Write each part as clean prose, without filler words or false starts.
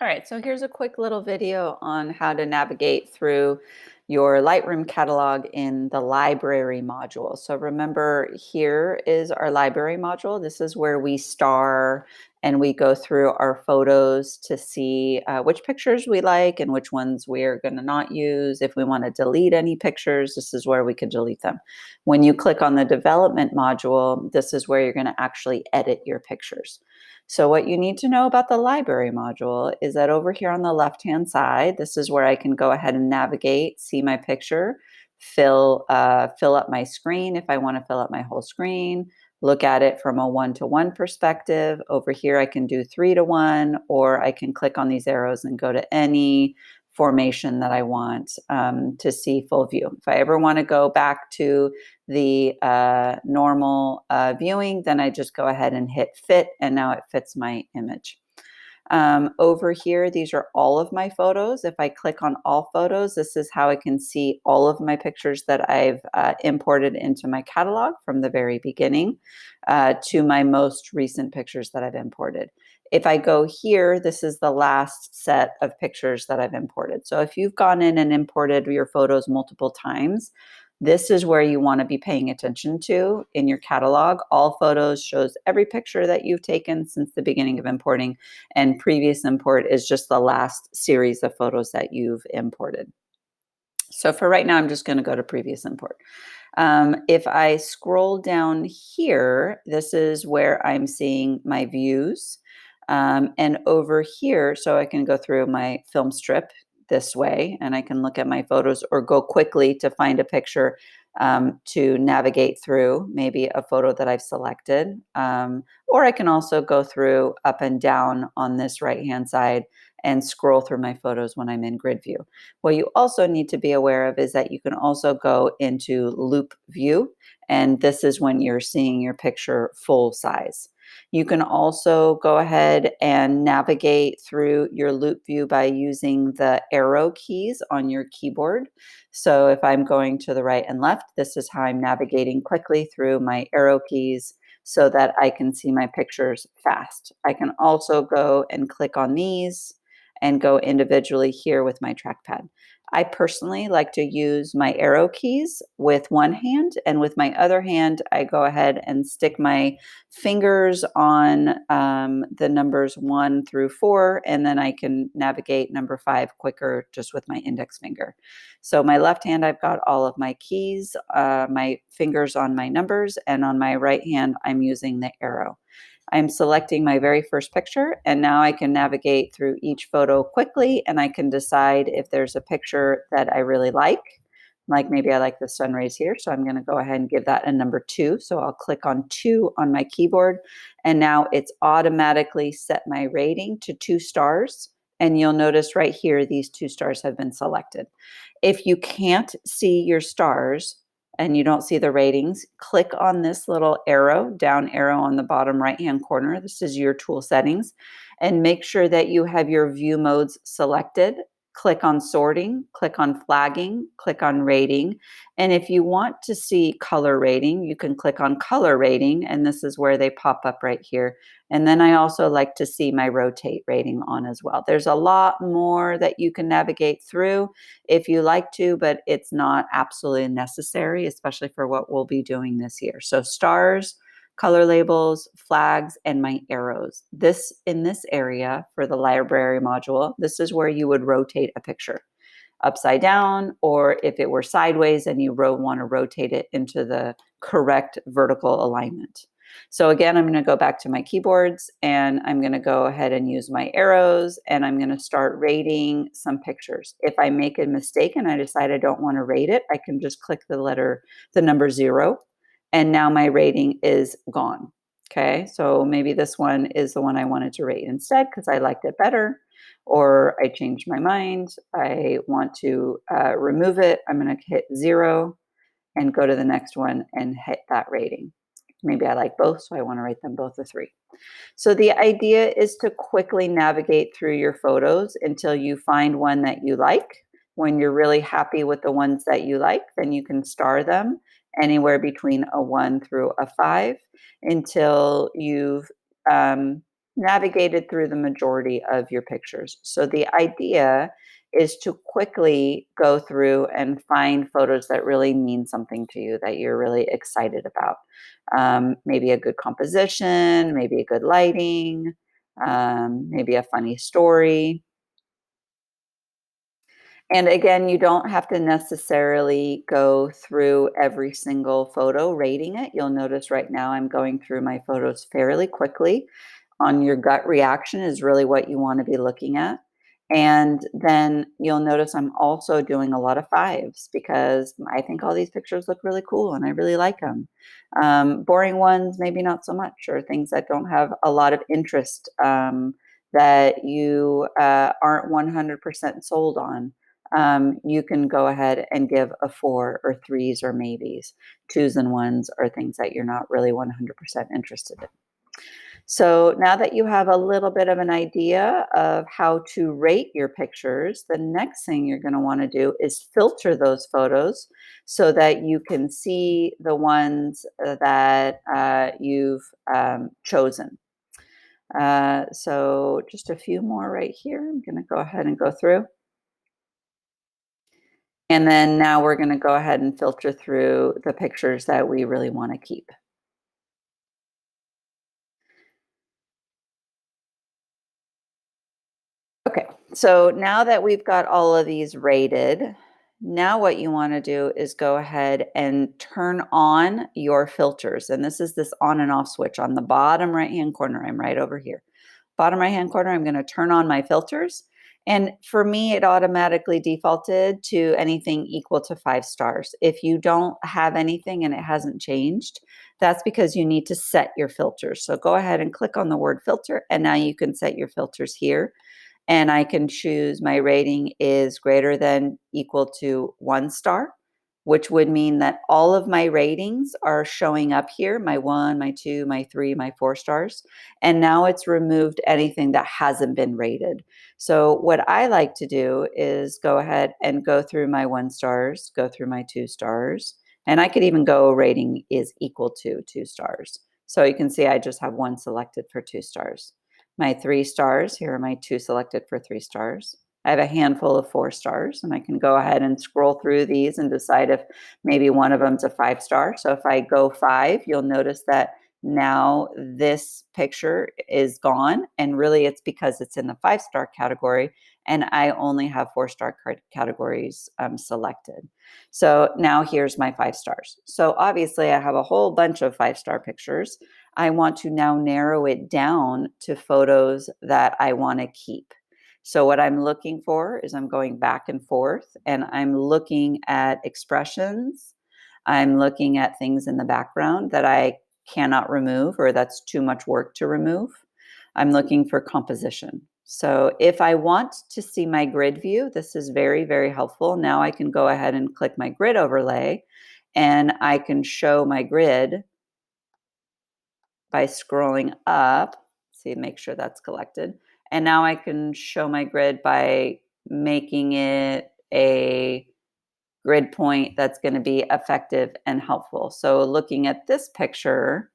All right, so here's a quick little video on how to navigate through your Lightroom catalog in the library module. So remember, here is our library module. This is where we star and we go through our photos to see which pictures we like and which ones we're going to not use. If we want to delete any pictures, this is where we could delete them. When you click on the development module, this is where you're going to actually edit your pictures. So what you need to know about the library module is that over here on the left-hand side, this is where I can go ahead and navigate, see my picture, fill up my screen if I want to fill up my whole screen, look at it from a one-to-one perspective. Over here, I can do 3-to-1, or I can click on these arrows and go to any formation that I want to see full view. If I ever want to go back to the normal viewing, then I just go ahead and hit fit, and now it fits my image. Over here, these are all of my photos. If I click on all photos, this is how I can see all of my pictures that I've imported into my catalog from the very beginning to my most recent pictures that I've imported. If I go here, this is the last set of pictures that I've imported. So if you've gone in and imported your photos multiple times, this is where you want to be paying attention to in your catalog. All photos shows every picture that you've taken since the beginning of importing, and previous import is just the last series of photos that you've imported. So for right now, I'm just going to go to previous import. If I scroll down here, this is where I'm seeing my views. And over here, so I can go through my film strip this way, and I can look at my photos or go quickly to find a picture to navigate through, maybe a photo that I've selected. Or I can also go through up and down on this right-hand side and scroll through my photos when I'm in grid view. What you also need to be aware of is that you can also go into loop view, and this is when you're seeing your picture full size. You can also go ahead and navigate through your loop view by using the arrow keys on your keyboard. So if I'm going to the right and left, this is how I'm navigating quickly through my arrow keys so that I can see my pictures fast. I can also go and click on these and go individually here with my trackpad. I personally like to use my arrow keys with one hand, and with my other hand, I go ahead and stick my fingers on the numbers 1 through 4, and then I can navigate number 5 quicker just with my index finger. So my left hand, I've got all of my keys, my fingers on my numbers, and on my right hand, I'm using the arrow. I'm selecting my very first picture, and now I can navigate through each photo quickly, and I can decide if there's a picture that I really like maybe I like the sun rays here, so I'm gonna go ahead and give that a number 2. So I'll click on 2 on my keyboard, and now it's automatically set my rating to 2 stars, and you'll notice right here, these 2 stars have been selected. If you can't see your stars, and you don't see the ratings, click on this little arrow, down arrow on the bottom right-hand corner. This is your tool settings, and make sure that you have your view modes selected. Click on sorting, click on flagging, click on rating. And if you want to see color rating, you can click on color rating, and this is where they pop up right here. And then I also like to see my rotate rating on as well. There's a lot more that you can navigate through if you like to, but it's not absolutely necessary, especially for what we'll be doing this year. So stars, color labels, flags, and my arrows. In this area for the library module, this is where you would rotate a picture upside down, or if it were sideways and you want to rotate it into the correct vertical alignment. So again, I'm going to go back to my keyboards, and I'm going to go ahead and use my arrows, and I'm going to start rating some pictures. If I make a mistake and I decide I don't want to rate it, I can just click the number 0, and now my rating is gone. Okay, so maybe this one is the one I wanted to rate instead because I liked it better, or I changed my mind. I want to remove it. I'm going to hit 0 and go to the next one and hit that rating. Maybe I like both, so I want to rate them both a 3. So the idea is to quickly navigate through your photos until you find one that you like. When you're really happy with the ones that you like, then you can star them anywhere between a 1 through a 5 until you've navigated through the majority of your pictures. So the idea is to quickly go through and find photos that really mean something to you, that you're really excited about. Maybe a good composition, maybe a good lighting, maybe a funny story. And again, you don't have to necessarily go through every single photo rating it. You'll notice right now I'm going through my photos fairly quickly. On your gut reaction is really what you want to be looking at. And then you'll notice I'm also doing a lot of fives because I think all these pictures look really cool and I really like them. Boring ones, maybe not so much, or things that don't have a lot of interest, that you aren't 100% sold on. You can go ahead and give a four or threes or maybes. Twos and ones are things that you're not really 100% interested in. So now that you have a little bit of an idea of how to rate your pictures, the next thing you're going to want to do is filter those photos so that you can see the ones that you've chosen. So just a few more right here. I'm going to go ahead and go through. And then now we're going to go ahead and filter through the pictures that we really want to keep. Okay, so now that we've got all of these rated, now what you want to do is go ahead and turn on your filters. And this is this on and off switch on the bottom right-hand corner. I'm right over here. Bottom right-hand corner, I'm going to turn on my filters. And for me, it automatically defaulted to anything equal to 5 stars. If you don't have anything and it hasn't changed, that's because you need to set your filters. So go ahead and click on the word filter, and now you can set your filters here. And I can choose my rating is greater than equal to 1 star, which would mean that all of my ratings are showing up here, my 1, my 2, my 3, my 4 stars. And now it's removed anything that hasn't been rated. So what I like to do is go ahead and go through my 1 stars, go through my 2 stars, and I could even go rating is equal to 2 stars. So you can see I just have one selected for 2 stars. My 3 stars, here are my 2 selected for 3 stars. I have a handful of 4 stars, and I can go ahead and scroll through these and decide if maybe one of them's a 5 star. So if I go 5, you'll notice that now this picture is gone, and really it's because it's in the 5 star category, and I only have 4 star categories selected. So now here's my 5 stars. So obviously I have a whole bunch of 5 star pictures. I want to now narrow it down to photos that I want to keep. So what I'm looking for is I'm going back and forth and I'm looking at expressions. I'm looking at things in the background that I cannot remove or that's too much work to remove. I'm looking for composition. So if I want to see my grid view, this is very, very helpful. Now I can go ahead and click my grid overlay and I can show my grid by scrolling up. See, make sure that's collected. And now I can show my grid by making it a grid point that's going to be effective and helpful. So looking at this picture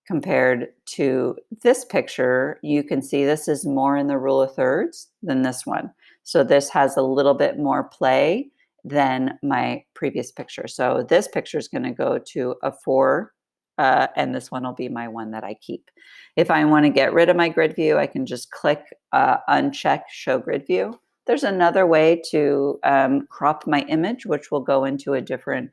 compared to this picture, you can see this is more in the rule of thirds than this one. So this has a little bit more play than my previous picture. So this picture is going to go to a 4, and this one will be my one that I keep. If I want to get rid of my grid view, I can just click uncheck show grid view. There's another way to crop my image, which will go into a different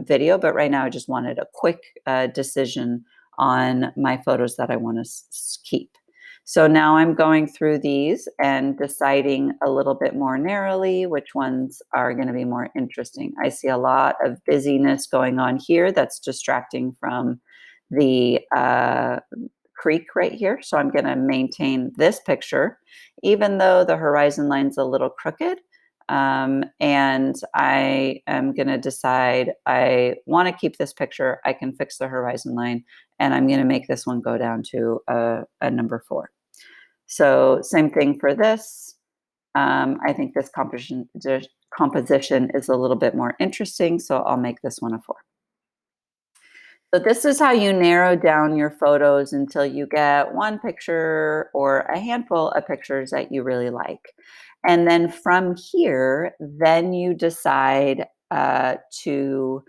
video, but right now I just wanted a quick decision on my photos that I want to keep. So now I'm going through these and deciding a little bit more narrowly which ones are going to be more interesting. I see a lot of busyness going on here that's distracting from the creek right here. So I'm going to maintain this picture, even though the horizon line's a little crooked. And I am going to decide I want to keep this picture. I can fix the horizon line, and I'm going to make this one go down to a number 4. So same thing for this. I think this composition is a little bit more interesting, so I'll make this one a 4. So this is how you narrow down your photos until you get one picture or a handful of pictures that you really like. And then from here, then you decide to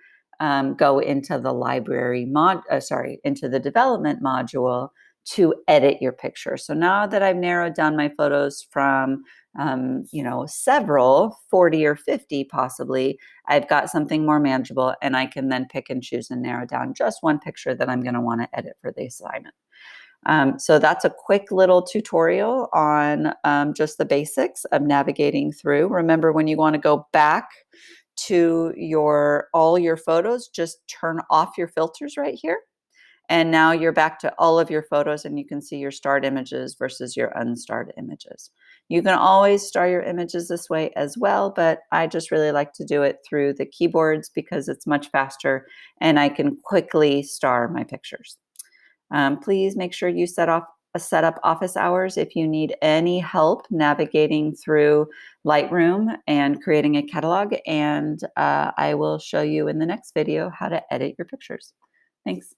go into the into the development module to edit your picture. So now that I've narrowed down my photos from several, 40 or 50 possibly, I've got something more manageable, and I can then pick and choose and narrow down just one picture that I'm going to want to edit for the assignment. So that's a quick little tutorial on just the basics of navigating through. Remember, when you want to go back to all your photos, just turn off your filters right here. And now you're back to all of your photos, and you can see your starred images versus your unstarred images. You can always star your images this way as well, but I just really like to do it through the keyboards because it's much faster and I can quickly star my pictures. Please make sure you set up office hours if you need any help navigating through Lightroom and creating a catalog, and I will show you in the next video how to edit your pictures. Thanks.